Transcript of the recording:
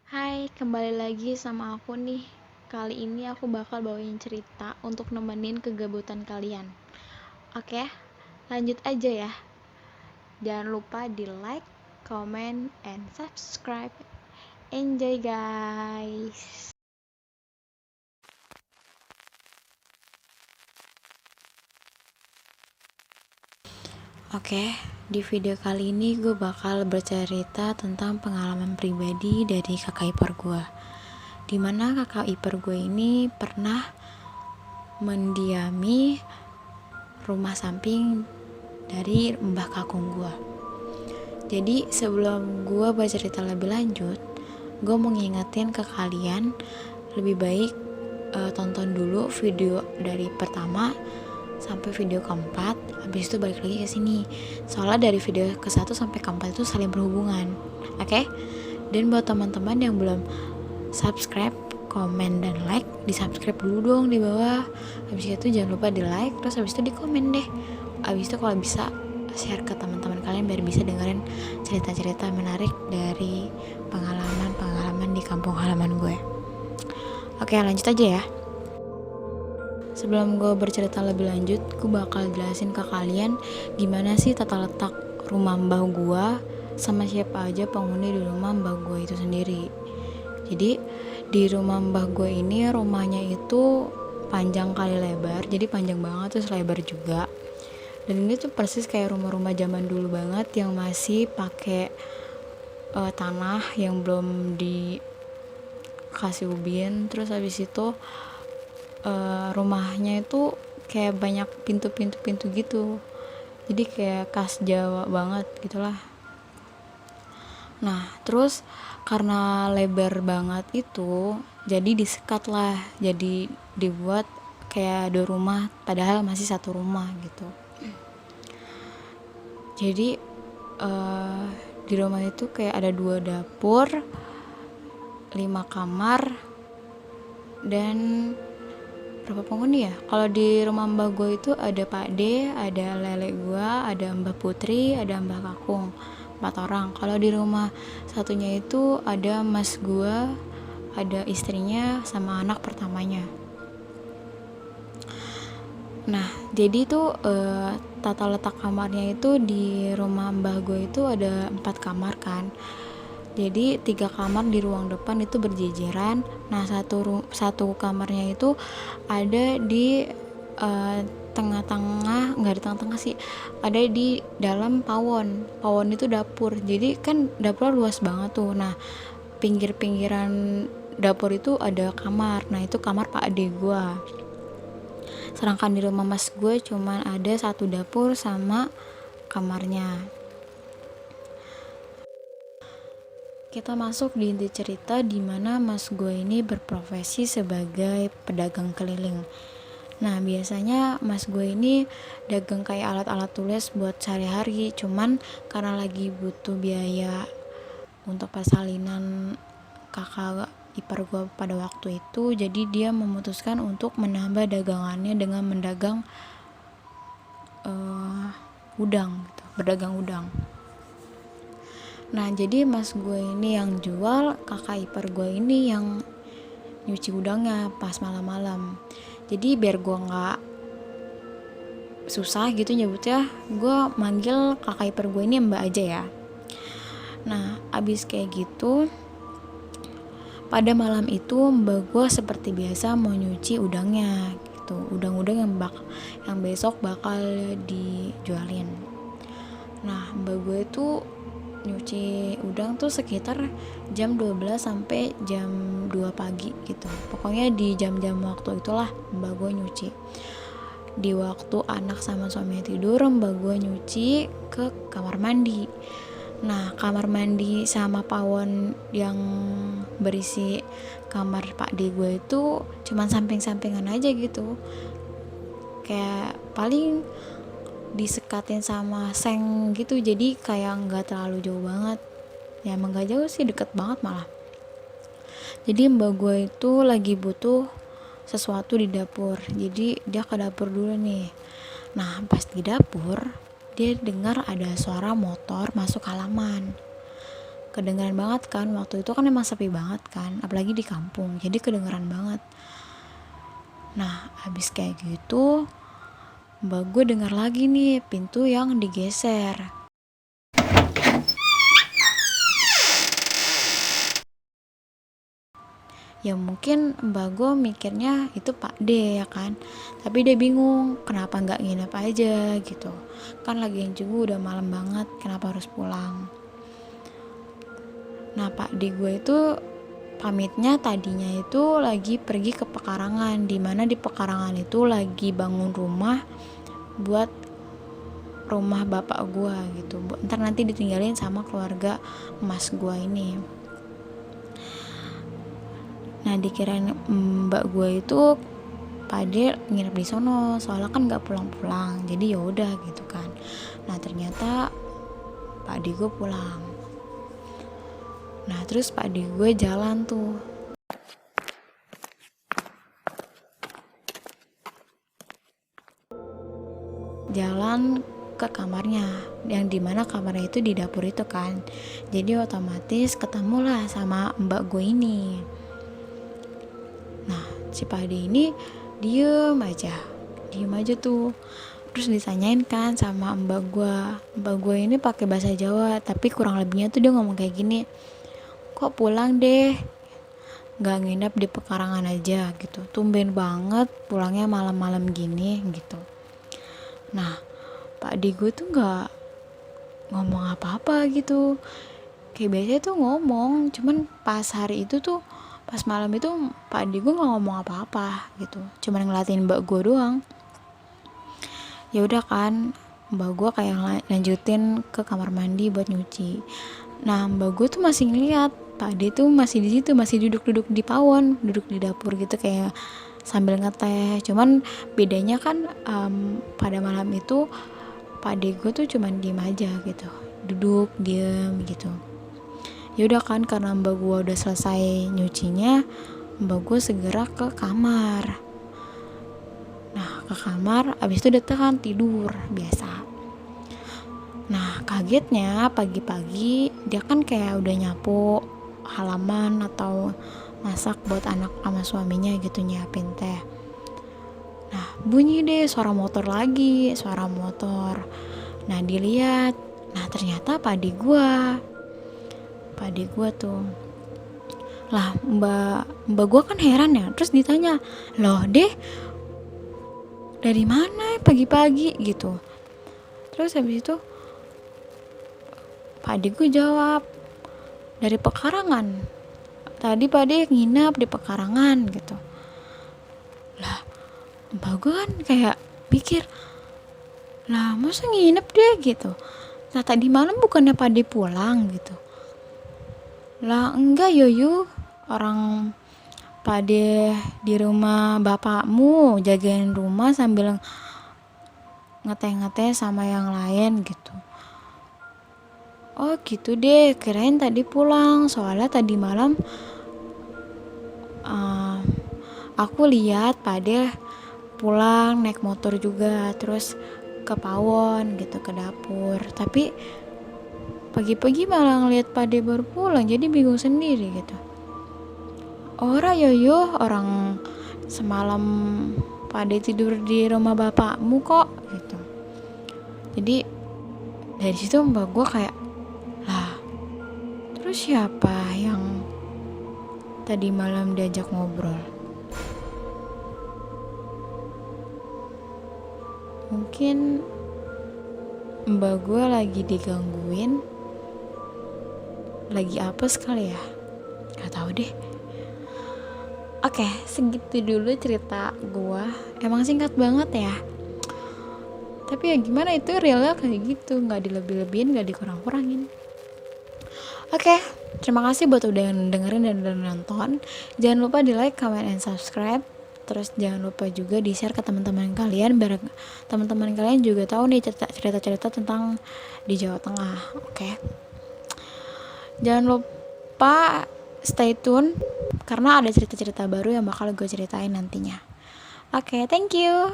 Hai, kembali lagi sama aku nih. Kali ini aku bakal bawain cerita untuk nemenin kegabutan kalian. Oke, lanjut aja ya. Jangan lupa di like, comment, and subscribe. Enjoy guys. Oke, di video kali ini gue bakal bercerita tentang pengalaman pribadi dari kakak ipar gue. Dimana kakak ipar gue ini pernah mendiami rumah samping dari mbah kakung gue. Jadi sebelum gue bercerita lebih lanjut, gue mau ngingetin ke kalian lebih baik tonton dulu video dari pertama sampai video keempat, habis itu balik lagi ke sini. Soalnya dari video ke-1 sampai ke-4 itu saling berhubungan. Oke? Dan buat teman-teman yang belum subscribe, komen dan like, di-subscribe dulu dong di bawah. Habis itu jangan lupa di-like, terus habis itu di-komen deh. Habis itu kalau bisa share ke teman-teman kalian biar bisa dengerin cerita-cerita menarik dari pengalaman-pengalaman di kampung halaman gue. Oke, lanjut aja ya. Sebelum gue bercerita lebih lanjut, gue bakal jelasin ke kalian gimana sih tata letak rumah mbah gue sama siapa aja penghuni di rumah mbah gue itu sendiri. Jadi di rumah mbah gue ini rumahnya itu panjang kali lebar, jadi panjang banget terus lebar juga. Dan ini tuh persis kayak rumah-rumah zaman dulu banget yang masih pakai tanah yang belum dikasih ubin. Terus habis itu rumahnya itu kayak banyak pintu-pintu gitu, jadi kayak khas Jawa banget gitulah. Nah terus karena lebar banget itu jadi disekat lah, jadi dibuat kayak 2 rumah padahal masih 1 rumah gitu. Jadi di rumah itu kayak ada 2 dapur, 5 kamar, dan berapa penghuni ya? Kalau di rumah mbah gue itu ada Pak D, ada lele gue, ada mbah Putri, ada mbah Kakung, 4 orang. Kalau di rumah satunya itu ada mas gue, ada istrinya sama anak pertamanya. Nah jadi tuh tata letak kamarnya itu di rumah mbah gue itu ada 4 kamar kan. Jadi 3 kamar di ruang depan itu berjejeran. Nah satu kamarnya itu ada di tengah-tengah, nggak di tengah-tengah sih, ada di dalam pawon itu dapur. Jadi kan dapur luas banget tuh. Nah pinggir-pinggiran dapur itu ada kamar. Nah itu kamar Pak Ade gue. Sedangkan di rumah mas gue cuman ada 1 dapur sama kamarnya. Kita masuk di inti cerita di mana mas gue ini berprofesi sebagai pedagang keliling. Nah biasanya mas gue ini dagang kayak alat-alat tulis buat sehari-hari, cuman karena lagi butuh biaya untuk persalinan kakak ipar gue pada waktu itu, jadi dia memutuskan untuk menambah dagangannya dengan mendagang udang gitu, berdagang udang. Nah jadi mas gue ini yang jual, kakak ipar gue ini yang nyuci udangnya pas malam-malam. Jadi biar gue gak susah gitu nyebutnya, gue manggil kakak ipar gue ini mbak aja ya. Nah abis kayak gitu, pada malam itu mbak gue seperti biasa mau nyuci udangnya gitu, udang-udang yang besok bakal dijualin. Nah mbak gue itu nyuci udang tuh sekitar jam 12 sampai jam 2 pagi gitu. Pokoknya di jam-jam waktu itulah mbak gue nyuci. Di waktu anak sama suaminya tidur, mbak gue nyuci ke kamar mandi. Nah kamar mandi sama pawon yang berisi kamar Pak D gue itu cuman samping-sampingan aja gitu, kayak paling disekatin sama seng gitu, jadi kayak nggak terlalu jauh banget ya, emang nggak jauh sih, deket banget malah. Jadi mbak gue itu lagi butuh sesuatu di dapur, jadi dia ke dapur dulu nih. Nah pas di dapur dia dengar ada suara motor masuk halaman. kedengeran banget kan. Waktu itu kan emang sepi banget kan, apalagi di kampung, jadi kedengeran banget. Nah abis kayak gitu mbak gue dengar lagi nih pintu yang digeser. Ya mungkin mbak gue mikirnya itu Pak D ya kan, tapi dia bingung kenapa nggak nginep aja gitu kan, lagian juga udah malam banget, kenapa harus pulang. Nah Pak D gue itu pamitnya tadinya itu lagi pergi ke pekarangan, dimana di pekarangan itu lagi bangun rumah buat rumah bapak gue gitu, ntar nanti ditinggalin sama keluarga emas gue ini. Nah dikirain mbak gue itu Pade nginep di sono, soalnya kan nggak pulang-pulang, jadi ya udah gitu kan. Nah ternyata Pak Ade gue pulang. Nah terus Pak Ade gue jalan tuh, jalan ke kamarnya, yang dimana kamarnya itu di dapur itu kan. Jadi otomatis ketemulah sama mbak gue ini. Nah si Pak Ade ini diem aja tuh. Terus ditanyain kan sama mbak gue ini pakai bahasa Jawa, tapi kurang lebihnya tuh dia ngomong kayak gini, kok pulang deh, nggak nginep di pekarangan aja gitu, tumben banget pulangnya malam-malam gini gitu. Nah Pak D gue tuh nggak ngomong apa-apa gitu, kayak biasanya tuh ngomong, cuman pas hari itu tuh, pas malam itu Pak D gue nggak ngomong apa-apa gitu, cuman ngeliatin mbak gue doang. Ya udah kan, mbak gue kayak lanjutin ke kamar mandi buat nyuci. Nah mbak gue tuh masih ngeliat Pak D tuh masih di situ, masih duduk di pawon, duduk di dapur gitu kayak sambil ngeteh. Cuman bedanya kan pada malam itu Pak D gue tuh cuman diem aja gitu, duduk diem gitu. Ya udah kan, karena mbak gue udah selesai nyucinya, mbak gue segera ke kamar. Nah ke kamar abis itu udah kan tidur biasa. Nah kagetnya pagi-pagi dia kan kayak udah nyapu halaman atau masak buat anak sama suaminya gitu, nyiapin teh. Nah bunyi deh suara motor lagi, suara motor. Nah dilihat, nah ternyata padi gue tuh. Lah mbak gue kan heran ya, terus ditanya, loh deh dari mana pagi-pagi gitu. Terus habis itu Pak Ade gue jawab, dari pekarangan, tadi Pak Ade nginap di pekarangan gitu. Lah mbak gue kan kayak pikir, lah masa nginep deh gitu, nah tadi malam bukannya Pak Ade pulang gitu. Lah enggak yoyo, orang Pak Ade di rumah bapakmu jagain rumah sambil ngeteh-ngeteh sama yang lain gitu. Oh gitu deh, kirain tadi pulang, soalnya tadi malam aku lihat Pak Ade pulang naik motor juga, terus ke pawon gitu, ke dapur. Tapi pagi-pagi malah ngeliat Pak Ade baru pulang, jadi bingung sendiri gitu. Ora yoyo, orang semalam Pak Ade tidur di rumah bapakmu kok gitu. Jadi dari situ mbak gue kayak, lah terus siapa yang tadi malam diajak ngobrol? Mungkin mbak gue lagi digangguin, lagi apes kali ya, gak tahu deh. Oke, segitu dulu cerita gue. Emang singkat banget ya, tapi ya gimana, itu realnya kayak gitu, gak dilebih-lebihin, gak dikurang-kurangin. Oke, terima kasih buat udah dengerin dan udah nonton. Jangan lupa di like, comment, and subscribe. Terus jangan lupa juga di share ke teman-teman kalian, biar teman-teman kalian juga tahu nih cerita-cerita tentang di Jawa Tengah. Oke, jangan lupa stay tune, karena ada cerita-cerita baru yang bakal gue ceritain nantinya. Oke, thank you.